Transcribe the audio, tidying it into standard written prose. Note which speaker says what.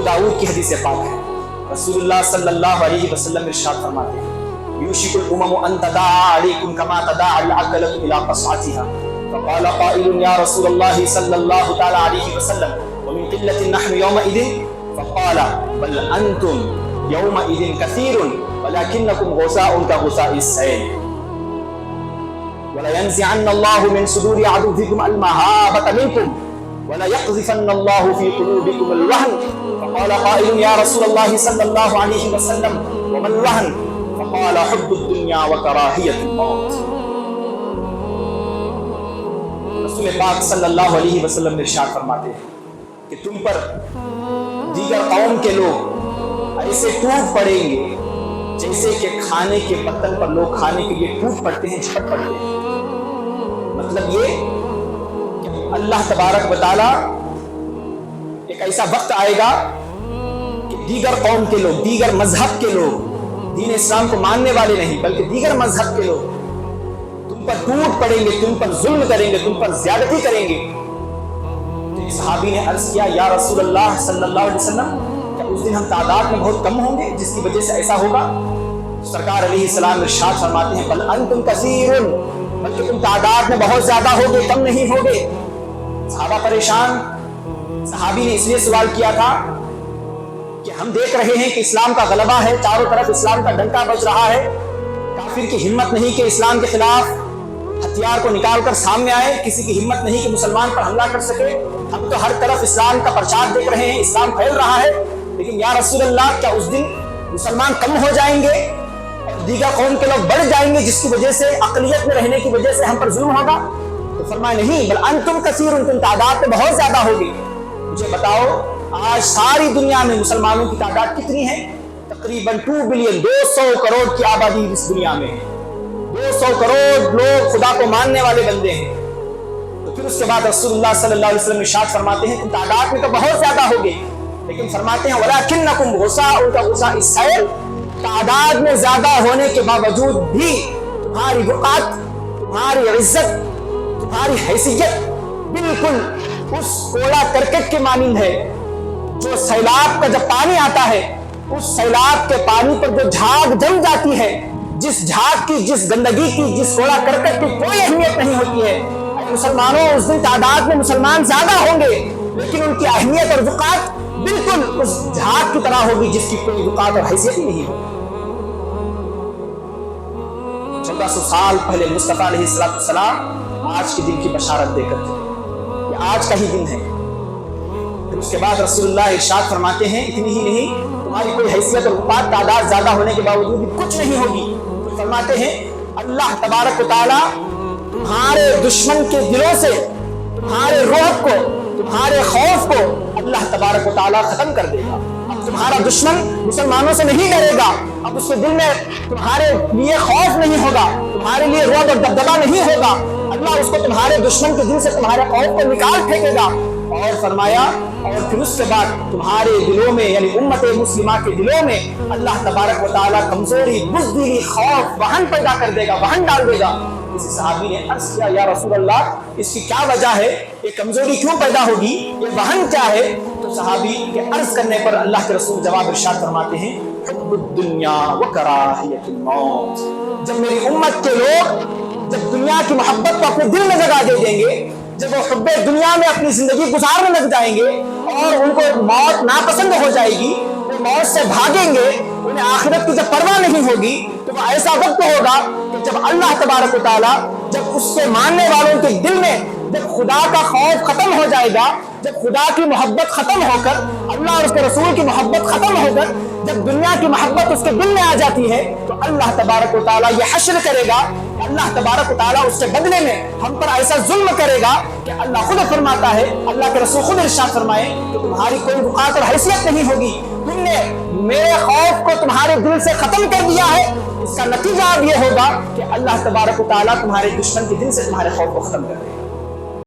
Speaker 1: दाऊद की हदीस पाक है। रसूलुल्लाह सल्लल्लाहु अलैहि वसल्लम इरशाद फरमाते हैं, यूशिकुल उममु अन तदाअ अलैकुम कमा तदाअ अल-अकलतु इला क़स्अतिहा। फ़क़ाल क़ाइलुन या रसूलल्लाह सल्लल्लाहु तआला अलैहि वसल्लम व मिन क़िल्लतिन नहनु यौमइज़िन फ़क़ाल बल अंतुम यौमइज़िन कसीरुन वलाकिन्नकुम गुसाउन कगुसाइस सैल वला यंज़िअन्न अल्लाहु मिन सुदूरि अदुव्विकुम अल-महाबता मिनकुम वला यक़ज़िफ़न्न अल्लाहु फ़ी क़ुलूबिकुम अल-वहन। फ़क़ाल क़ाइलुन या रसूलल्लाह सल्लल्लाहु अलैहि वसल्लम व मल वहन फ़क़ाल हुब्बुद दुनिया व कराहियतुल मौत। रसूल पाक सल्लल्लाहु अलैहि वसल्लम इरशाद फरमाते हैं कि तुम पर दीगर कौम के लोग ऐसे टूट पड़ेंगे जैसे कि खाने के बर्तन पर लोग खाने के लिए टूट पड़ते हैं, झपट पड़ते हैं। मतलब ये कि अल्लाह तबारक व तआला एक ऐसा वक्त आएगा कि दीगर कौम के लोग, दीगर मजहब के लोग, दीन इस्लाम को मानने वाले नहीं बल्कि दीगर मजहब के लोग तुम पर टूट पड़ेंगे, तुम पर जुल्म करेंगे, तुम पर ज्यादती करेंगे। तो एक सहाबी ने अर्ज किया, या रसूल अल्लाह सल्लल्लाहु अलैहि वसल्लम, क्या उस दिन हम तादाद में बहुत कम होंगे जिसकी वजह से ऐसा होगा? सरकार अलैहिस्सलाम इरशाद फरमाते हैं, बल अंतुम कसीरुन, बल्कि तुम तादाद में बहुत ज्यादा होगे, कम नहीं होगे। सहाबा परेशान। सहाबी ने इसलिए सवाल किया था कि हम देख रहे हैं कि इस्लाम का गलबा है, चारों तरफ इस्लाम का डंका बज रहा है, काफिर की हिम्मत नहीं कि इस्लाम के खिलाफ हथियार को निकालकर सामने आए, किसी की हिम्मत नहीं कि मुसलमान पर हमला कर सके। हम तो हर तरफ इस्लाम का प्रचार देख रहे हैं, इस्लाम फैल रहा है, लेकिन या रसूल अल्लाह, क्या उस दिन मुसलमान कम हो जाएंगे और दीगर कौम के लोग बढ़ जाएंगे जिसकी वजह से, अक़लियत में रहने की वजह से हम पर जुल्म होगा? तो फरमाया नहीं, बल अंतुम कसीरुन, तुम तादाद में बहुत ज्यादा होगी। मुझे बताओ आज सारी दुनिया में मुसलमानों की तादाद कितनी है? तकरीबन 2 बिलियन, 200 करोड़ की आबादी इस दुनिया में है। 200 करोड़ लोग खुदा को मानने वाले बंदे हैं। तो फिर उसके बाद रसूलुल्लाह सल्लल्लाहु अलैहि वसल्लम इरशाद फरमाते हैं, तुम तादाद में तो बहुत ज्यादा होगे, लेकिन फरमाते हैं वलाकिन्नकुम गुसाउन कगुसाइस सैल, तादाद में ज्यादा होने के बावजूद भी तुम्हारी वक़ात, तुम्हारी इज्जत, तुम्हारी हैसियत बिल्कुल उस कोड़ा करकट के मानिंद है जो सैलाब का जब पानी आता है, उस सैलाब के पानी पर जो झाग जम जाती है, जिस झाग की, जिस गंदगी की, जिस कोड़ा करकट की कोई अहमियत नहीं होती है। मुसलमानों, उस दिन तादाद में मुसलमान ज्यादा होंगे, लेकिन उनकी अहमियत और वक़ात बिल्कुल उस झाग की तरह होगी जिसकी कोई वक़ात और हैसियत ही नहीं होगी। 1400 साल पहले मुस्तफा अलैहिस्सलाम आज के दिन की बशारत देकर थे, ये आज का ही दिन है। फिर उसके बाद रसूलुल्लाह इरशाद फरमाते हैं, इतनी ही नहीं, तुम्हारी कोई हैसियत और वक़ात तादाद ज्यादा होने के बावजूद भी कुछ नहीं होगी। तो फरमाते हैं अल्लाह तबारक व तआला तुम्हारे दुश्मन के दिलों से तुम्हारे रोहब को, तुम्हारे खौफ को अल्लाह तबारक व तआला खत्म कर देगा। अब तुम्हारा दुश्मन मुसलमानों से नहीं डरेगा, अब उसके दिल में तुम्हारे लिए खौफ नहीं होगा, तुम्हारे लिए रोब और दबदबा नहीं होगा। अल्लाह उसको तुम्हारे दुश्मन के दिल से तुम्हारे खौफ को निकाल फेंकेगा। और फरमाया, और फिर उसके बाद तुम्हारे दिलों में, यानी उम्मत मुस्लिमा के दिलों में अल्लाह तबारक व तआला कमजोरी, बुज़दिली, खौफ, वहन पैदा कर देगा, वहन डाल देगा। किसी सहाबी ने अर्ज किया, या रसूल अल्लाह, इसकी क्या वजह है? ये कमजोरी क्यों पैदा होगी? ये वहन क्या है? तो सहाबी के अर्ज करने पर अल्लाह के रसूल जवाब इरशाद फरमाते हैं, हुब्बुद दुनिया व कराहियतुल मौत। जब मेरी उम्मत के लोग जब दुनिया की मोहब्बत को अपने दिल में जगा दे देंगे, जब वो हुब्बे दुनिया में अपनी जिंदगी गुजारने लग जाएंगे और उनको मौत नापसंद हो जाएगी, वो मौत से भागेंगे, उन्हें आखिरत की जब परवाह नहीं होगी, तो वो ऐसा वक्त होगा कि जब अल्लाह तबारक व तआला, जब उसके मानने वालों के दिल में जब खुदा का खौफ खत्म हो जाएगा, जब खुदा की मोहब्बत खत्म होकर, अल्लाह और उसके रसूल की मोहब्बत खत्म होकर जब दुनिया की मोहब्बत उसके दिल में आ जाती है, तो अल्लाह तबारक व तआला ये हश्र करेगा। अल्लाह तबारक व तआला उसके बदले में हम पर ऐसा जुल्म करेगा कि अल्लाह खुद फरमाता है, अल्लाह के रसूल खुद इरशाद फरमाए कि तुम्हारी कोई वक़ात और हैसियत नहीं होगी, तुमने मेरे खौफ को तुम्हारे दिल से खत्म कर दिया है। इसका नतीजा अब ये होगा कि अल्लाह तबारक व तआला तुम्हारे दुश्मन के दिल से तुम्हारे खौफ को खत्म कर देगा।